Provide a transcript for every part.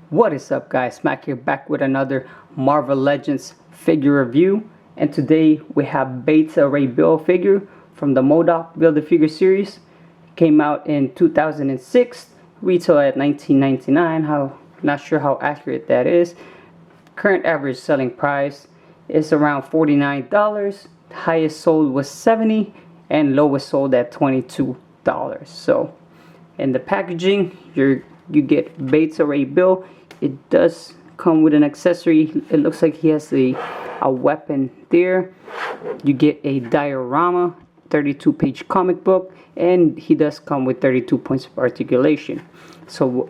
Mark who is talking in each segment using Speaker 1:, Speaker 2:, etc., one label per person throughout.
Speaker 1: What is up, guys? Mac here, back with another Marvel Legends figure review, and today we have Beta Ray Bill figure from the M.O.D.O.K Build-a-Figure series. Came out in 2006, retail at $19.99. Not sure how accurate that is. Current average selling price is around $49. Highest sold was $70 and lowest sold at $22. So in the packaging, you get Beta Ray Bill. It does come with an accessory. It looks like he has a weapon there. You get a diorama, 32-page comic book, and he does come with 32 points of articulation. So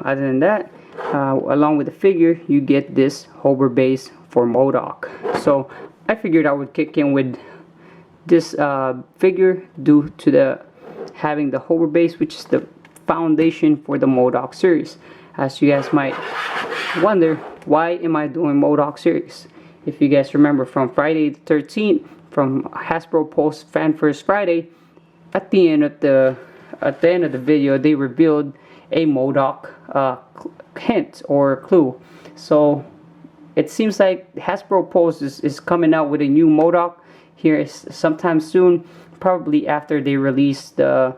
Speaker 1: other than that, along with the figure, you get this hover base for M.O.D.O.K. So I figured I would kick in with this figure due to the having the hover base, which is the foundation for the M.O.D.O.K series. As you guys might wonder, why am I doing M.O.D.O.K series? If you guys remember from Friday the 13th, from Hasbro Post Fan First Friday, at the end of the video, they revealed a M.O.D.O.K hint or clue. So it seems like Hasbro Post is coming out with a new M.O.D.O.K here sometime soon, probably after they release the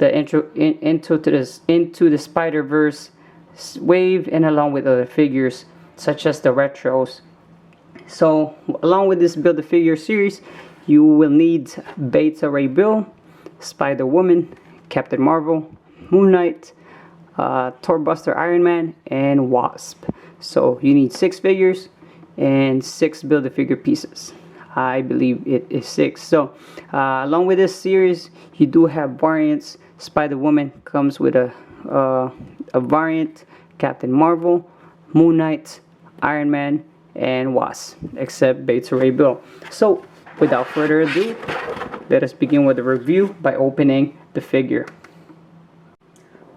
Speaker 1: intro into the Spider-Verse wave, and along with other figures such as the retros. So along with this Build-a-Figure series, you will need Beta Ray Bill, Spider-Woman, Captain Marvel, Moon Knight, Thor Buster Iron Man, and Wasp. So you need 6 figures and 6 Build-a-Figure pieces. I believe it is 6. So along with this series, you do have variants. Spider-Woman comes with a variant, Captain Marvel, Moon Knight, Iron Man, and Wasp, except Beta Ray Bill. So without further ado, let us begin with the review by opening the figure.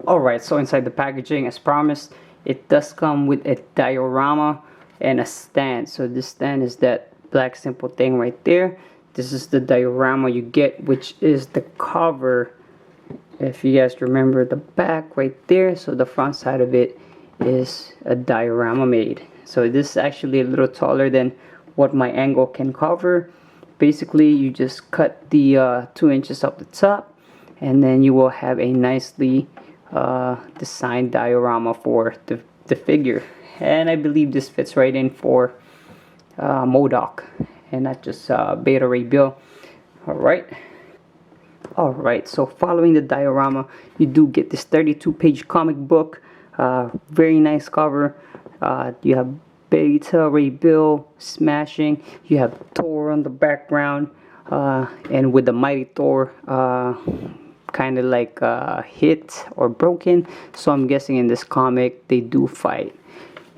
Speaker 1: Alright, so inside the packaging, as promised, it does come with a diorama and a stand. So this stand is that black simple thing right there. This is the diorama you get, which is the cover. If you guys remember the back right there, so the front side of it is a diorama made. So this is actually a little taller than what my angle can cover. Basically, you just cut the 2 inches off the top, and then you will have a nicely designed diorama for the figure. And I believe this fits right in for M.O.D.O.K and not just Beta Ray Bill. Alright, so following the diorama, you do get this 32-page comic book. Very nice cover. You have Beta Ray Bill smashing. You have Thor on the background, and with the mighty Thor kind of like hit or broken. So I'm guessing in this comic they do fight.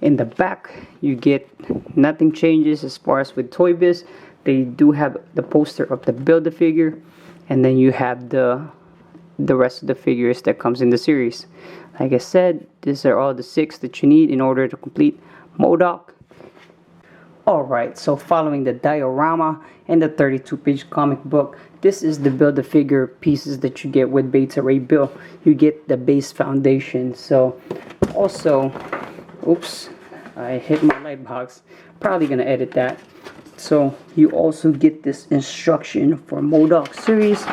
Speaker 1: In the back, you get nothing changes as far as with Toy Biz. They do have the poster of the Build-a-Figure, and then you have the rest of the figures that comes in the series. Like I said, these are all the 6 that you need in order to complete M.O.D.O.K. Alright, so following the diorama and the 32-page comic book, this is the Build-a-Figure pieces that you get with Beta Ray Bill. You get the base foundation. So also, oops, I hit my light box. Probably gonna edit that. So you also get this instruction for M.O.D.O.K series.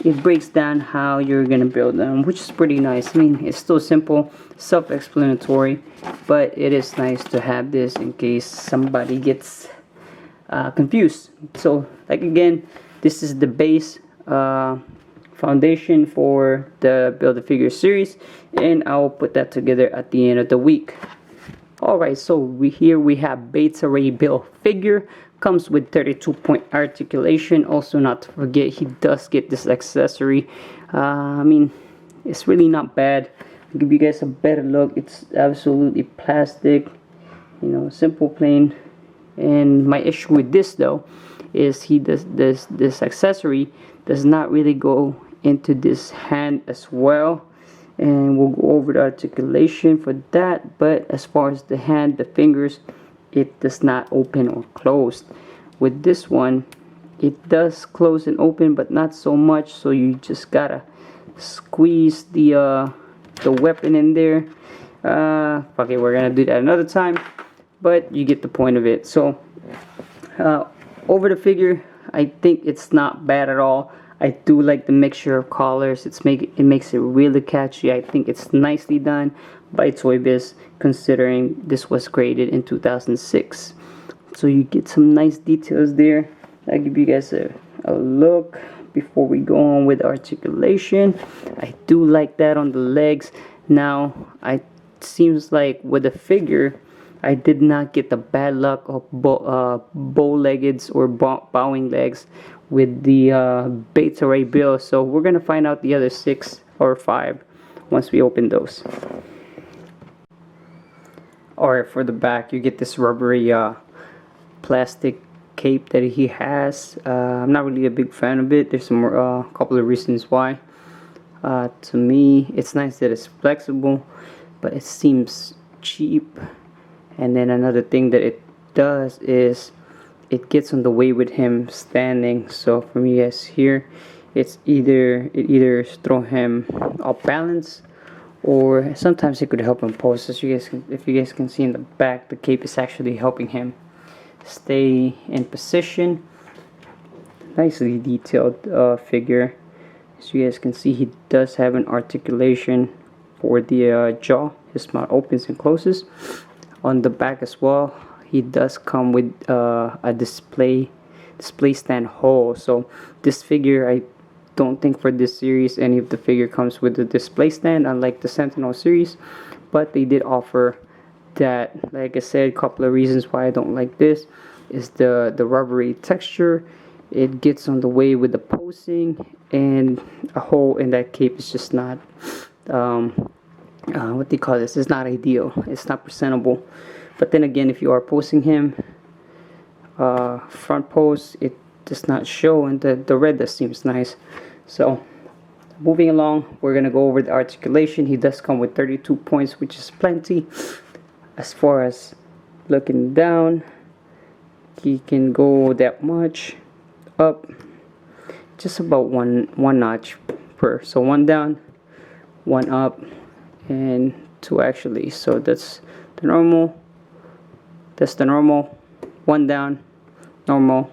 Speaker 1: It breaks down how you're gonna build them, which is pretty nice. I mean, it's still simple, self-explanatory, but it is nice to have this in case somebody gets confused. So, like again, this is the base foundation for the Build-a-Figure series, and I'll put that together at the end of the week. Alright, so here we have Beta Ray Bill figure. Comes with 32-point articulation. Also, not to forget, he does get this accessory. I mean, it's really not bad. I'll give you guys a better look. It's absolutely plastic, you know, simple, plain. And my issue with this though is this accessory does not really go into this hand as well. And we'll go over the articulation for that. But as far as the hand, the fingers, it does not open or close. With this one, it does close and open, but not so much. So you just gotta squeeze the weapon in there. Okay, we're gonna do that another time, but you get the point of it. So over the figure, I think it's not bad at all. I do like the mixture of colors. It makes it really catchy. I think it's nicely done by Toy Biz, considering this was created in 2006. So you get some nice details there. I'll give you guys a look before we go on with articulation. I do like that on the legs. Now, it seems like with the figure, I did not get the bad luck of bow-legged or bowing legs with the Beta Ray Bill. So we're gonna find out the other 6 or 5 once we open those. Alright, for the back, you get this rubbery plastic cape that he has. I'm not really a big fan of it. There's some couple of reasons why. To me, it's nice that it's flexible, but it seems cheap. And then another thing that it does is it gets on the way with him standing. So from you guys here, it either throw him off balance, or sometimes it could help him pose. As if you guys can see in the back, the cape is actually helping him stay in position. Nicely detailed figure. As you guys can see, he does have an articulation for the jaw. His mouth opens and closes. On the back as well, he does come with a display stand hole. So this figure, I don't think for this series any of the figure comes with a display stand, unlike the Sentinel series, but they did offer that. Like I said, a couple of reasons why I don't like this is the rubbery texture. It gets on the way with the posing, and a hole in that cape is just not what do you call this? It's not ideal. It's not presentable. But then again, if you are posing him front pose, it does not show, and the red that seems nice. So moving along, we're gonna go over the articulation. He does come with 32 points, which is plenty. As far as looking down, he can go that much up, just about one notch per. So 1 down, 1 up, and 2 actually. So that's the normal. That's the normal. 1 down, normal,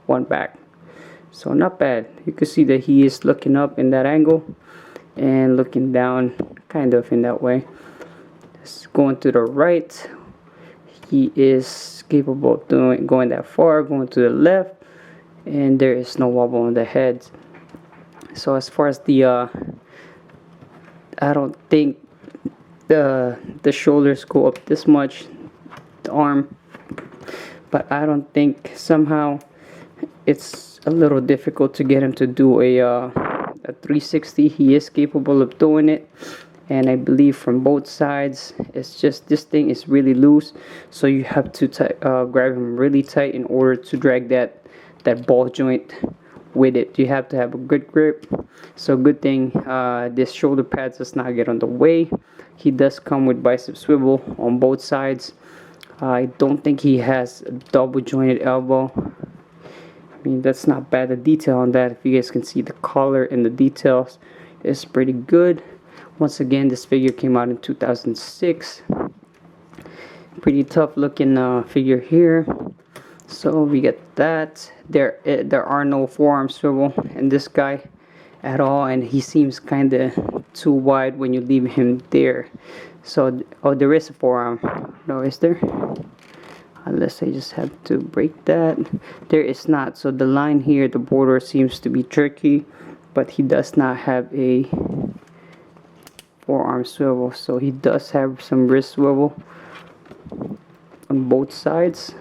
Speaker 1: 1 back. So not bad. You can see that he is looking up in that angle and looking down kind of in that way. Going to the right, he is capable of going that far. Going to the left, and there is no wobble on the head. So as far as the I don't think the shoulders go up this much, the arm, but I don't think, somehow it's a little difficult to get him to do a 360. He is capable of doing it, and I believe from both sides. It's just this thing is really loose, so you have to grab him really tight in order to drag that ball joint with it. You have to have a good grip. So good thing this shoulder pad does not get on the way. He does come with bicep swivel on both sides. I don't think he has a double jointed elbow. I mean, that's not bad. The detail on that, if you guys can see the color and the details, is pretty good. Once again, this figure came out in 2006. Pretty tough looking figure here. So we get that. There are no forearm swivel in this guy at all, and he seems kind of too wide when you leave him there. So there is a forearm. No, is there? Unless I just have to break that. There is not. So the line here, the border seems to be tricky, but he does not have a forearm swivel. So he does have some wrist swivel on both sides.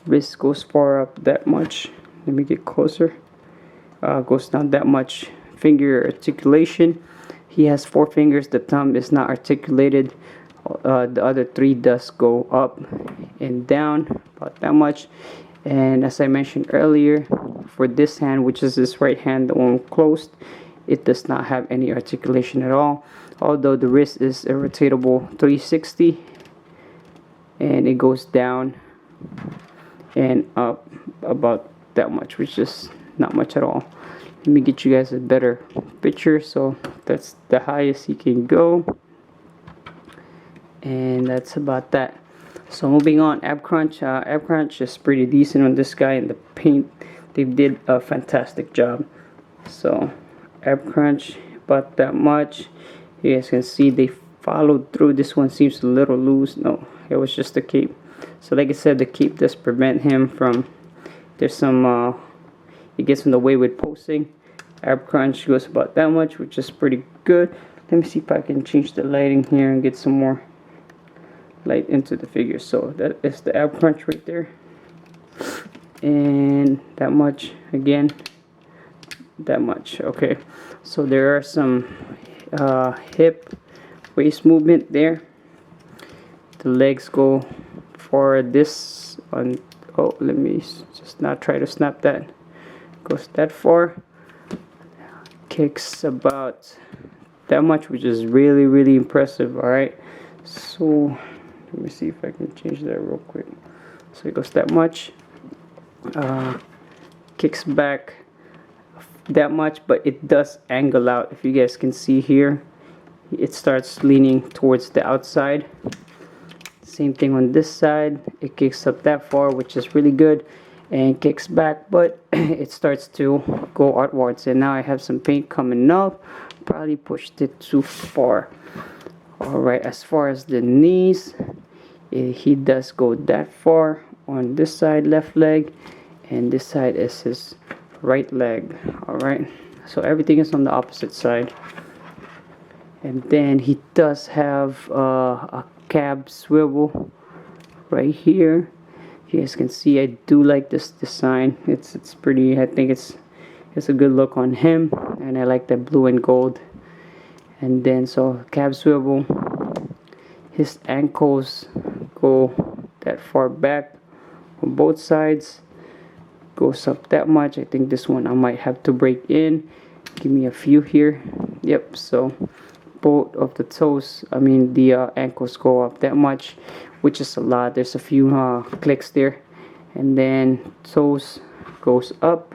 Speaker 1: Wrist goes far up that much. Let me get closer. Goes down that much. Finger articulation. He has 4 fingers. The thumb is not articulated. The other 3 does go up and down about that much. And as I mentioned earlier, for this hand, which is his right hand, the one closed, it does not have any articulation at all. Although the wrist is a rotatable 360, and it goes down and up about that much, which is not much at all. Let me get you guys a better picture. So that's the highest he can go, and that's about that. So moving on, Ab Crunch. Ab Crunch is pretty decent on this guy, and the paint, they did a fantastic job. So Ab Crunch, about that much. You guys can see they followed through. This one seems a little loose. No, it was just the cape. So like I said, the cape does prevent him from, there's some it gets in the way with posting. Ab Crunch goes about that much, which is pretty good. Let me see if I can change the lighting here and get some more light into the figure. So that is the Ab Crunch right there, and that much again, that much. Okay, so there are some hip waist movement there. The legs go for this on. Oh, let me just not try to snap that. Goes that far. Kicks about that much, which is really impressive. All right, so let me see if I can change that real quick. So it goes that much. Kicks back that much, but it does angle out. If you guys can see here, it starts leaning towards the outside. Same thing on this side. It kicks up that far, which is really good, and kicks back, but it starts to go outwards. And now I have some paint coming up. Probably pushed it too far. Alright, as far as the knees, he does go that far on this side, left leg, and this side is his right leg. Alright, so everything is on the opposite side. And then he does have a cab swivel right here. You guys can see I do like this design. It's pretty. I think it's a good look on him, and I like that blue and gold. And then so cab swivel, his ankles go that far back on both sides, goes up that much. I think this one I might have to break in. Give me a few here. Yep, so both of the toes, I mean the ankles go up that much, which is a lot. There's a few clicks there. And then toes goes up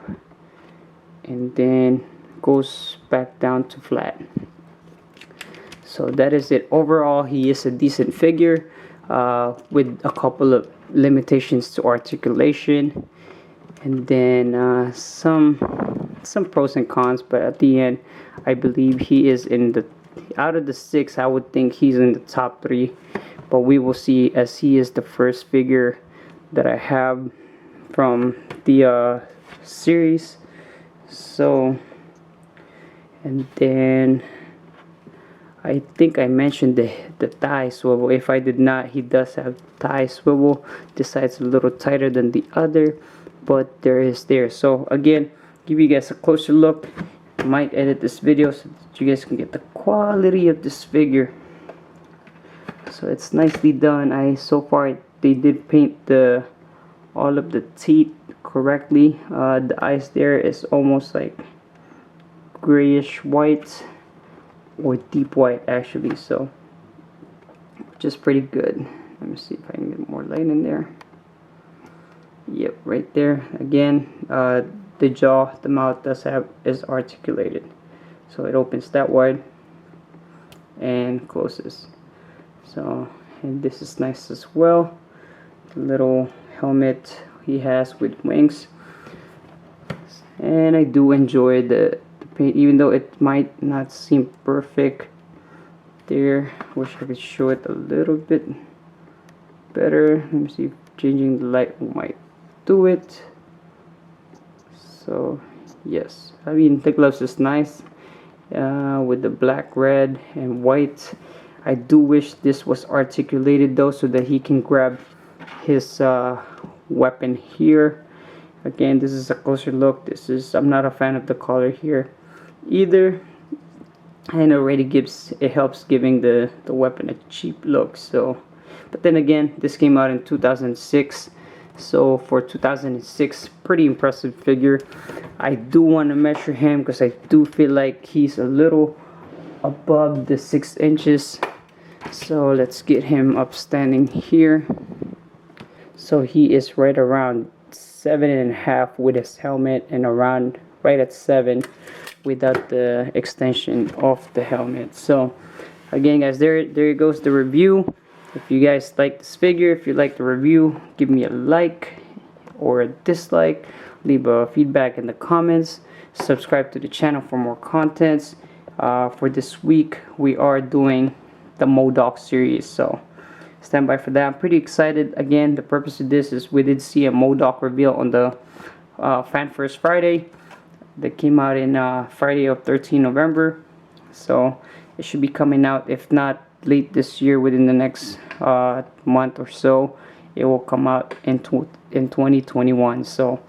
Speaker 1: and then goes back down to flat. So that is it. Overall, he is a decent figure with a couple of limitations to articulation, and then some pros and cons, but at the end I believe he is in the, out of the 6, I would think he's in the top 3, but we will see, as he is the first figure that I have from the series. So, and then I think I mentioned the thigh swivel. If I did not, he does have thigh swivel. This side's a little tighter than the other, but there is there. So again, give you guys a closer look. I might edit this video so that you guys can get the quality of this figure. So it's nicely done. So far they did paint the all of the teeth correctly. The eyes there is almost like grayish white, or deep white actually, so which is pretty good. Let me see if I can get more light in there. Yep, right there. Again, the jaw, the mouth is articulated, so it opens that wide and closes. So, and this is nice as well. The little helmet he has with wings, and I do enjoy the paint, even though it might not seem perfect there. Wish I could show it a little bit better. Let me see if changing the light might do it. So yes, I mean the gloves is nice with the black, red, and white. I do wish this was articulated though, so that he can grab his weapon here. Again, this is a closer look. I'm not a fan of the color here either, and already it helps giving the weapon a cheap look. So, but then again, this came out in 2006, so for 2006, pretty impressive figure. I do want to measure him because I do feel like he's a little above the 6 inches. So let's get him up standing here. So he is right around 7.5 with his helmet, and around right at 7 without the extension of the helmet. So again guys, there goes the review. If you guys like this figure, if you like the review, give me a like or a dislike, leave a feedback in the comments, subscribe to the channel for more contents. For this week we are doing the M.O.D.O.K series, so stand by for that. I'm pretty excited. Again, the purpose of this is we did see a M.O.D.O.K reveal on the Fan First Friday that came out in Friday of 13 November, so it should be coming out, if not late this year, within the next month or so. It will come out in 2021, so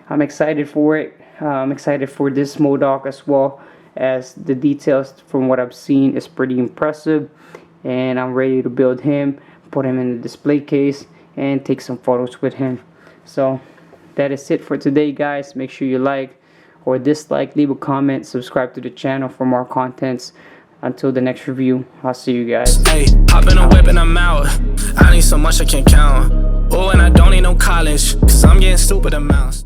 Speaker 1: I'm excited for it. I'm excited for this M.O.D.O.K as well, as the details from what I've seen is pretty impressive, and I'm ready to build him, put him in the display case, and take some photos with him. So that is it for today guys. Make sure you like or dislike, leave a comment, subscribe to the channel for more contents. Until the next review, I'll see you guys.
Speaker 2: Hey, hop in a whip and I'm out. I need so much I can't count. Oh, and I don't need no college, cause I'm getting stupid amounts.